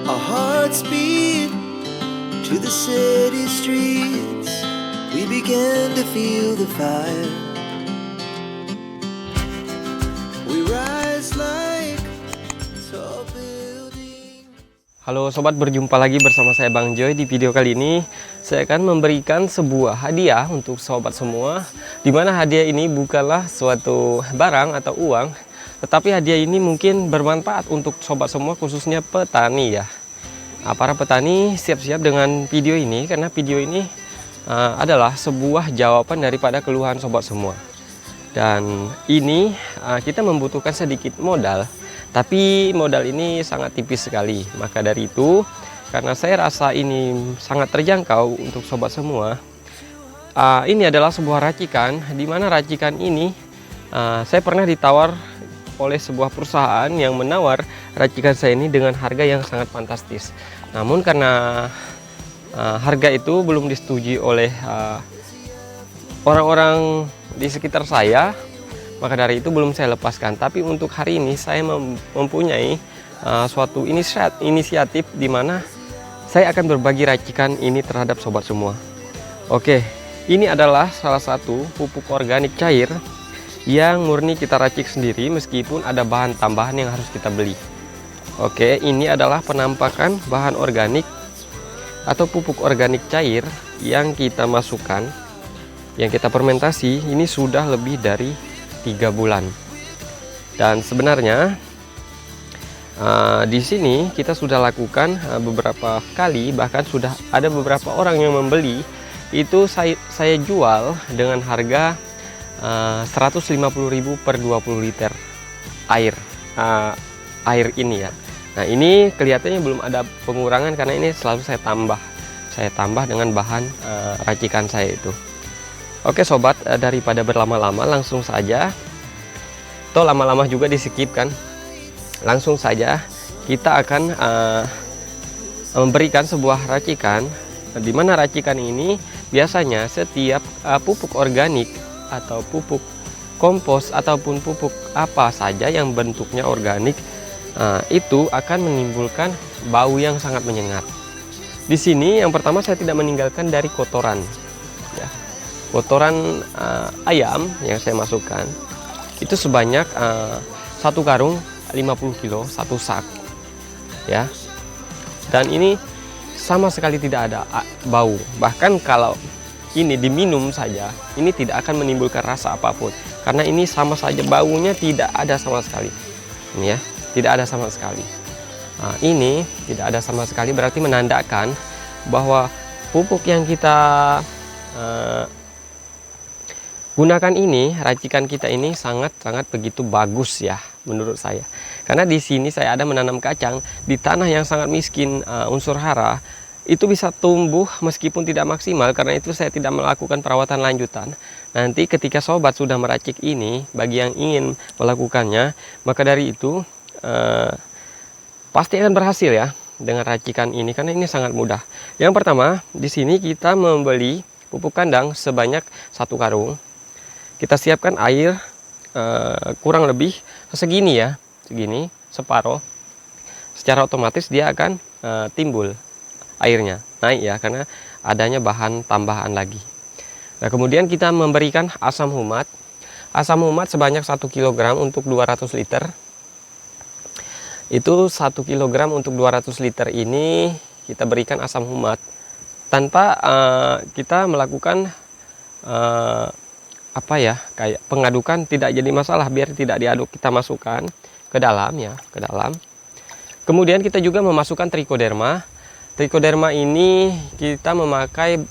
Our hearts beat to the city streets. We began to feel the fire. We rise like tall buildings. Halo sobat, berjumpa lagi bersama saya Bang Joy. Di video kali ini saya akan memberikan sebuah hadiah untuk sobat semua, dimana hadiah ini bukanlah suatu barang atau uang, tetapi hadiah ini mungkin bermanfaat untuk sobat semua, khususnya petani ya. Para petani siap-siap dengan video ini, karena video ini adalah sebuah jawaban daripada keluhan sobat semua. Dan ini kita membutuhkan sedikit modal, tapi modal ini sangat tipis sekali. Maka dari itu, karena saya rasa ini sangat terjangkau untuk sobat semua, ini adalah sebuah racikan, di mana racikan ini saya pernah ditawar oleh sebuah perusahaan yang menawar racikan saya ini dengan harga yang sangat fantastis. Namun karena harga itu belum disetujui oleh orang-orang di sekitar saya, maka dari itu belum saya lepaskan. Tapi untuk hari ini saya mempunyai suatu inisiatif di mana saya akan berbagi racikan ini terhadap sobat semua. Oke, ini adalah salah satu pupuk organik cair yang murni kita racik sendiri, meskipun ada bahan tambahan yang harus kita beli. Oke, ini adalah penampakan bahan organik atau pupuk organik cair yang kita masukkan, yang kita fermentasi. Ini sudah lebih dari 3 bulan. Dan sebenarnya di sini kita sudah lakukan beberapa kali, bahkan sudah ada beberapa orang yang membeli. Itu saya jual dengan harga 150.000 per 20 liter air ini ya. Nah, ini kelihatannya belum ada pengurangan karena ini selalu saya tambah dengan bahan racikan saya itu. Oke sobat, daripada berlama-lama, langsung saja, toh lama-lama juga di skip kan, langsung saja kita akan memberikan sebuah racikan, di mana racikan ini biasanya setiap pupuk organik atau pupuk kompos ataupun pupuk apa saja yang bentuknya organik, itu akan menimbulkan bau yang sangat menyengat. Di sini yang pertama saya tidak meninggalkan dari kotoran ya. Kotoran ayam yang saya masukkan itu sebanyak 1 karung 50 kilo, 1 sak ya. Dan ini sama sekali tidak ada bau. Bahkan kalau ini diminum saja, ini tidak akan menimbulkan rasa apapun, karena ini sama saja baunya tidak ada sama sekali. Ini ya, tidak ada sama sekali. Ini tidak ada sama sekali, berarti menandakan bahwa pupuk yang kita gunakan ini, racikan kita ini sangat-sangat begitu bagus ya menurut saya. Karena di sini saya ada menanam kacang di tanah yang sangat miskin unsur hara. Itu bisa tumbuh meskipun tidak maksimal, karena itu saya tidak melakukan perawatan lanjutan. Nanti ketika sobat sudah meracik ini, bagi yang ingin melakukannya, maka dari itu pasti akan berhasil ya dengan racikan ini, karena ini sangat mudah. Yang pertama, di sini kita membeli pupuk kandang sebanyak 1 karung. Kita siapkan air kurang lebih segini ya, segini, separuh. Secara otomatis dia akan timbul airnya naik ya, karena adanya bahan tambahan lagi. Nah, kemudian kita memberikan asam humat. Asam humat sebanyak 1 kg untuk 200 liter. Itu 1 kg untuk 200 liter ini kita berikan asam humat tanpa kita melakukan kayak pengadukan, tidak jadi masalah, biar tidak diaduk. Kita masukkan ke dalam ya, ke dalam. Kemudian kita juga memasukkan trichoderma. Trichoderma ini kita memakai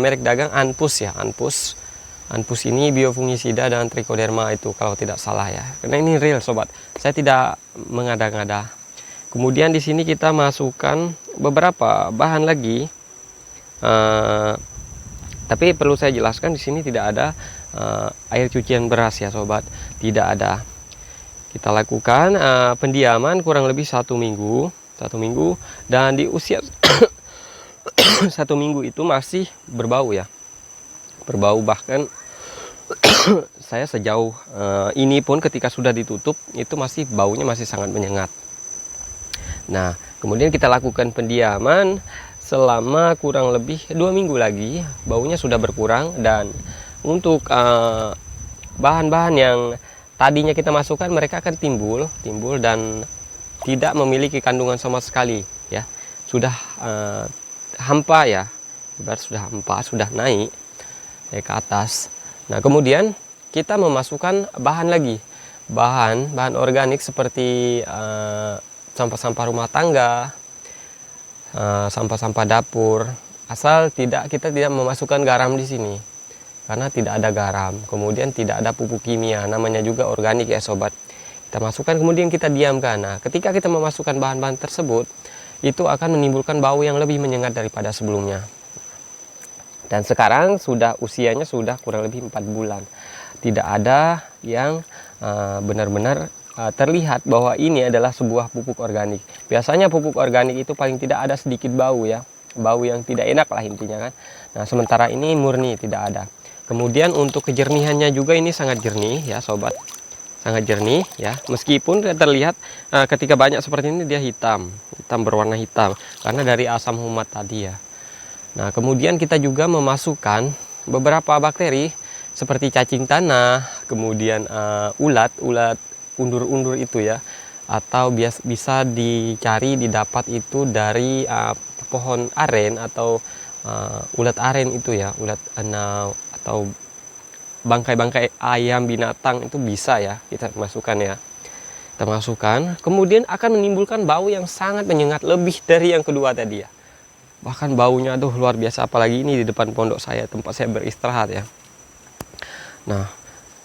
merek dagang Anpus ya, Anpus. Anpus ini biofungisida dan trichoderma itu kalau tidak salah ya. Karena ini real sobat, saya tidak mengada-ngada. Kemudian di sini kita masukkan beberapa bahan lagi. Tapi perlu saya jelaskan, di sini tidak ada air cucian beras ya sobat, tidak ada. Kita lakukan pendiaman kurang lebih 1 minggu. 1 minggu, dan di usia 1 minggu itu masih berbau ya, berbau. Bahkan saya sejauh ini pun ketika sudah ditutup itu masih baunya masih sangat menyengat. Nah, Kemudian kita lakukan pendiaman selama kurang lebih 2 minggu lagi, baunya sudah berkurang. Dan untuk bahan-bahan yang tadinya kita masukkan, mereka akan timbul dan tidak memiliki kandungan sama sekali ya. Sudah hampa ya, ibarat sudah hampa, sudah naik ke atas. Nah, kemudian kita memasukkan bahan lagi, bahan organik seperti sampah-sampah rumah tangga, sampah-sampah dapur, asal kita tidak memasukkan garam di sini karena tidak ada garam. Kemudian tidak ada pupuk kimia, namanya juga organik ya sobat. Kita masukkan, kemudian kita diamkan. Nah, ketika kita memasukkan bahan-bahan tersebut, itu akan menimbulkan bau yang lebih menyengat daripada sebelumnya. Dan sekarang usianya sudah kurang lebih 4 bulan. Tidak ada yang benar-benar terlihat bahwa ini adalah sebuah pupuk organik. Biasanya pupuk organik itu paling tidak ada sedikit bau ya, bau yang tidak enak lah intinya kan. Nah, sementara ini murni, tidak ada. Kemudian untuk kejernihannya juga ini sangat jernih ya sobat, sangat jernih ya. Meskipun terlihat ketika banyak seperti ini dia hitam berwarna hitam karena dari asam humat tadi ya. Nah, kemudian kita juga memasukkan beberapa bakteri seperti cacing tanah, kemudian ulat undur-undur itu ya, atau bisa didapat itu dari pohon aren atau ulat aren itu ya, ulat atau bangkai-bangkai ayam binatang itu bisa ya kita masukkan ya. Kita masukkan, kemudian akan menimbulkan bau yang sangat menyengat, lebih dari yang kedua tadi ya. Bahkan baunya aduh luar biasa, apalagi ini di depan pondok saya, tempat saya beristirahat ya. Nah,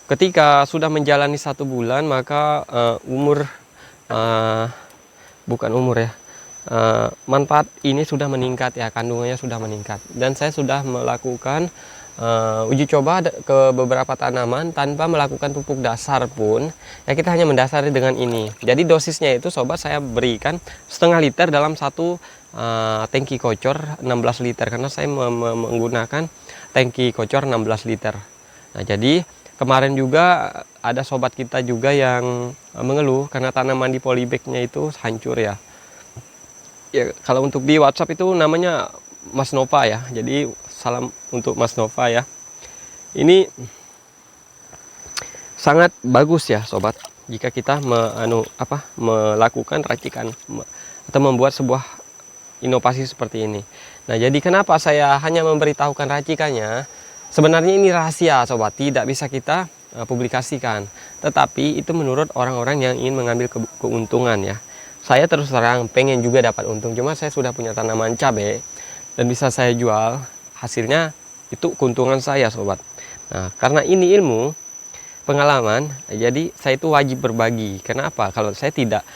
ketika sudah menjalani 1 bulan, maka manfaat ini sudah meningkat ya, kandungannya sudah meningkat. Dan saya sudah melakukan uji coba ke beberapa tanaman tanpa melakukan pupuk dasar pun ya, kita hanya mendasari dengan ini. Jadi dosisnya itu sobat, saya berikan setengah liter dalam satu tangki kocor 16 liter karena saya menggunakan tangki kocor 16 liter. Nah, jadi kemarin juga ada sobat kita juga yang mengeluh karena tanaman di polybagnya itu hancur ya. Ya, kalau untuk di WhatsApp itu namanya Mas Nova ya. Jadi salam untuk Mas Nova ya. Ini sangat bagus ya sobat jika kita melakukan racikan atau membuat sebuah inovasi seperti ini. Nah, jadi kenapa saya hanya memberitahukan racikannya? Sebenarnya ini rahasia sobat, tidak bisa kita publikasikan. Tetapi itu menurut orang-orang yang ingin mengambil keuntungan ya. Saya terus terang pengen juga dapat untung, cuma saya sudah punya tanaman cabai dan bisa saya jual, hasilnya itu keuntungan saya sobat. Nah, karena ini ilmu pengalaman, jadi saya itu wajib berbagi. Kenapa? Kalau saya tidak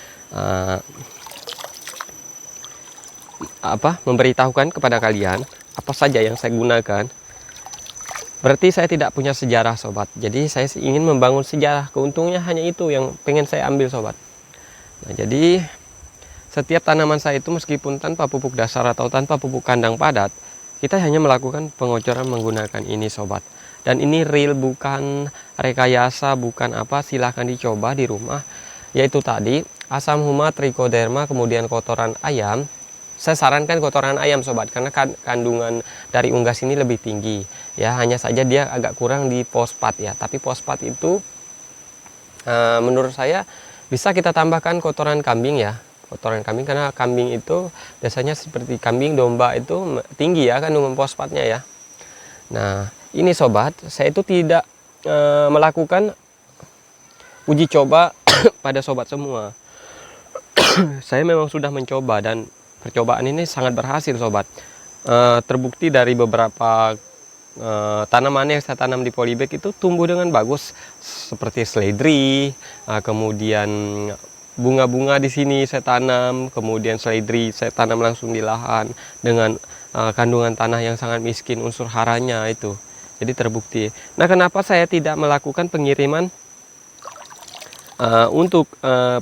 memberitahukan kepada kalian apa saja yang saya gunakan, berarti saya tidak punya sejarah sobat. Jadi saya ingin membangun sejarah, keuntungnya hanya itu yang pengen saya ambil sobat. Nah, jadi setiap tanaman saya itu meskipun tanpa pupuk dasar atau tanpa pupuk kandang padat, kita hanya melakukan pengocoran menggunakan ini sobat. Dan ini real, bukan rekayasa, bukan apa, silahkan dicoba di rumah. Yaitu tadi asam humat, trichoderma, kemudian kotoran ayam. Saya sarankan kotoran ayam sobat, karena kandungan dari unggas ini lebih tinggi ya. Hanya saja dia agak kurang di fosfat ya, tapi fosfat itu menurut saya bisa kita tambahkan kotoran kambing ya, kotoran kambing, karena kambing itu biasanya seperti kambing domba itu tinggi ya kandungan fosfatnya ya. Nah, ini sobat, saya itu tidak melakukan uji coba pada sobat semua. Saya memang sudah mencoba dan percobaan ini sangat berhasil sobat. Terbukti dari beberapa tanaman yang saya tanam di polybag itu tumbuh dengan bagus, seperti seledri, kemudian bunga-bunga di sini saya tanam, kemudian seledri saya tanam langsung di lahan dengan kandungan tanah yang sangat miskin unsur haranya itu. Jadi terbukti. Nah, kenapa saya tidak melakukan pengiriman untuk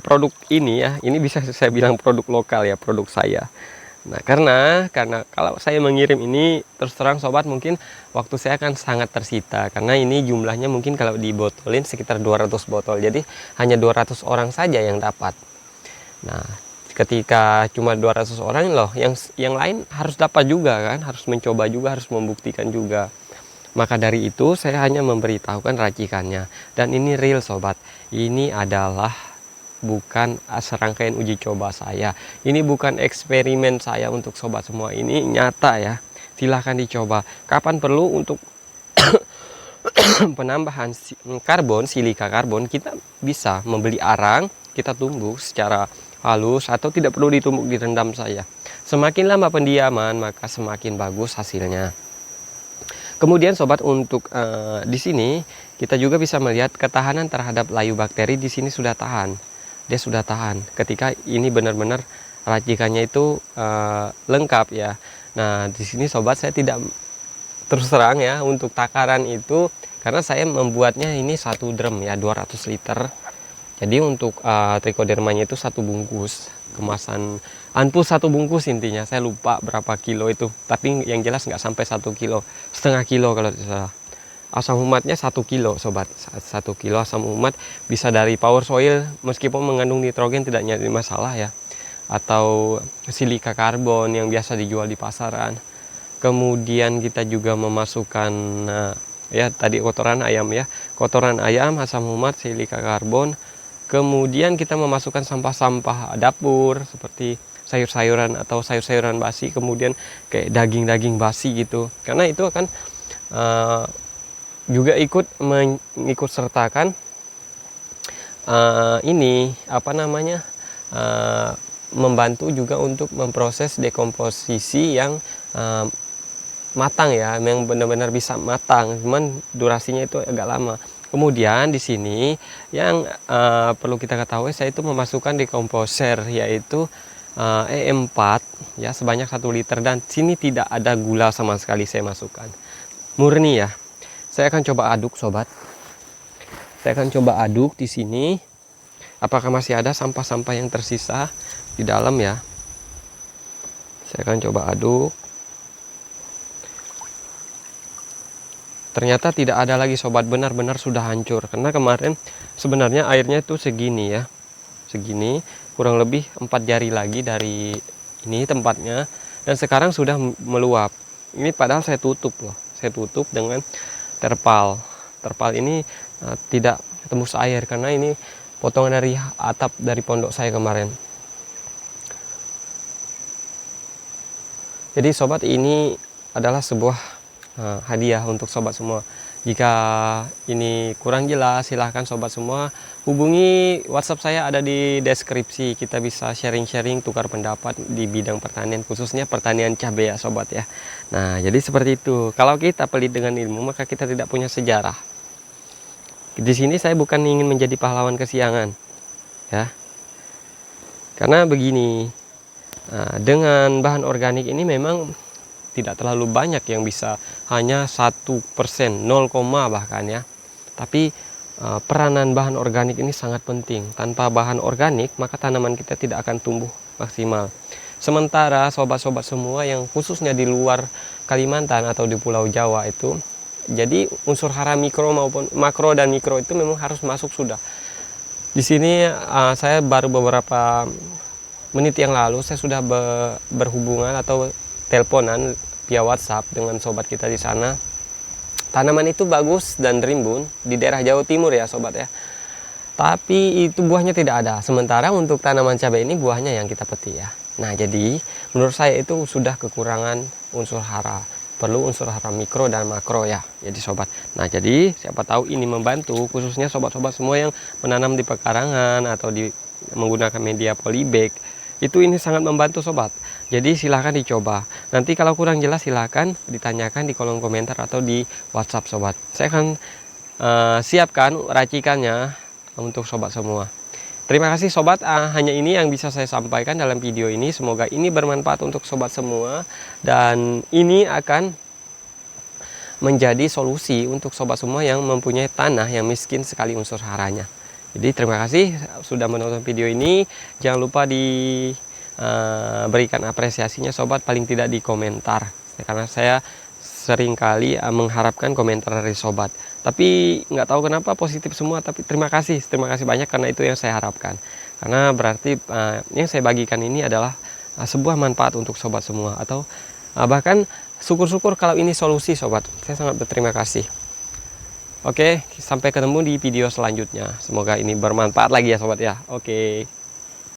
produk ini ya, ini bisa saya bilang produk lokal ya, produk saya. Nah, karena kalau saya mengirim ini, terus terang sobat, mungkin waktu saya akan sangat tersita, karena ini jumlahnya mungkin kalau dibotolin sekitar 200 botol, jadi hanya 200 orang saja yang dapat. Nah, ketika cuma 200 orang loh, yang lain harus dapat juga kan, harus mencoba juga, harus membuktikan juga. Maka dari itu saya hanya memberitahukan racikannya, dan ini real sobat. Ini adalah bukan serangkaian uji coba saya, ini bukan eksperimen saya untuk sobat semua, ini nyata ya. Silahkan dicoba kapan perlu untuk penambahan karbon, silika karbon. Kita bisa membeli arang, kita tumbuk secara halus, atau tidak perlu ditumbuk, direndam saja. Semakin lama pendiaman maka semakin bagus hasilnya. Kemudian sobat, untuk di sini kita juga bisa melihat ketahanan terhadap layu bakteri di sini sudah tahan. Dia sudah tahan ketika ini benar-benar racikannya itu lengkap ya. Nah, di sini sobat, saya tidak terus terang ya untuk takaran itu, karena saya membuatnya ini 1 drum ya, 200 liter. Jadi untuk trichodermanya itu 1 bungkus, kemasan ampul 1 bungkus intinya. Saya lupa berapa kilo itu, tapi yang jelas nggak sampai 1 kilo, setengah kilo kalau tidak salah. Asam umatnya 1 kilo sobat, 1 kilo asam umat. Bisa dari power soil, meskipun mengandung nitrogen tidak jadi masalah ya, atau silika karbon yang biasa dijual di pasaran. Kemudian kita juga memasukkan ya tadi kotoran ayam ya, kotoran ayam, asam umat, silika karbon. Kemudian kita memasukkan sampah-sampah dapur seperti sayur-sayuran atau sayur-sayuran basi, kemudian kayak daging-daging basi gitu, karena itu akan juga mengikut sertakan ini apa namanya, membantu juga untuk memproses dekomposisi yang matang ya, yang benar-benar bisa matang, cuman durasinya itu agak lama. Kemudian di sini yang perlu kita ketahui, saya itu memasukkan dekomposer yaitu E4 ya, sebanyak 1 liter, dan sini tidak ada gula sama sekali saya masukkan, murni ya. Saya akan coba aduk sobat. Saya akan coba aduk di sini. Apakah masih ada sampah-sampah yang tersisa di dalam ya? Saya akan coba aduk. Ternyata tidak ada lagi sobat, benar-benar sudah hancur. Karena kemarin sebenarnya airnya itu segini ya. Segini, kurang lebih 4 jari lagi dari ini tempatnya. Dan sekarang sudah meluap. Ini padahal saya tutup loh. Saya tutup dengan terpal. Terpal ini tidak tembus air karena ini potongan dari atap dari pondok saya kemarin. Jadi sobat, ini adalah sebuah hadiah untuk sobat semua. Jika ini kurang jelas, silahkan sobat semua hubungi WhatsApp saya, ada di deskripsi. Kita bisa sharing-sharing, tukar pendapat di bidang pertanian, khususnya pertanian cabai ya sobat ya. Nah, jadi seperti itu. Kalau kita pelit dengan ilmu, maka kita tidak punya sejarah. Di sini saya bukan ingin menjadi pahlawan kesiangan ya. Karena begini, dengan bahan organik ini memang tidak terlalu banyak yang bisa, hanya 1%, 0, bahkan ya. Tapi peranan bahan organik ini sangat penting. Tanpa bahan organik maka tanaman kita tidak akan tumbuh maksimal. Sementara sobat-sobat semua yang khususnya di luar Kalimantan atau di Pulau Jawa itu, jadi unsur hara mikro maupun makro dan mikro itu memang harus masuk sudah. Di sini saya baru beberapa menit yang lalu saya sudah berhubungan atau teleponan via WhatsApp dengan sobat kita di sana. Tanaman itu bagus dan rimbun di daerah Jawa Timur ya sobat ya. Tapi itu buahnya tidak ada. Sementara untuk tanaman cabai ini buahnya yang kita petik ya. Nah, jadi menurut saya itu sudah kekurangan unsur hara. Perlu unsur hara mikro dan makro ya. Jadi sobat. Nah, jadi siapa tahu ini membantu khususnya sobat-sobat semua yang menanam di pekarangan atau menggunakan media polybag. Itu ini sangat membantu sobat. Jadi silahkan dicoba. Nanti kalau kurang jelas silahkan ditanyakan di kolom komentar atau di WhatsApp sobat. Saya akan siapkan racikannya untuk sobat semua. Terima kasih sobat, hanya ini yang bisa saya sampaikan dalam video ini. Semoga ini bermanfaat untuk sobat semua, dan ini akan menjadi solusi untuk sobat semua yang mempunyai tanah yang miskin sekali unsur haranya. Jadi terima kasih sudah menonton video ini. Jangan lupa diberikan apresiasinya sobat, paling tidak di komentar. Karena saya sering kali mengharapkan komentar dari sobat. Tapi nggak tahu kenapa positif semua. Tapi terima kasih banyak karena itu yang saya harapkan. Karena berarti yang saya bagikan ini adalah sebuah manfaat untuk sobat semua. Atau bahkan syukur-syukur kalau ini solusi sobat. Saya sangat berterima kasih. Oke, sampai ketemu di video selanjutnya. Semoga ini bermanfaat lagi ya sobat ya. Oke.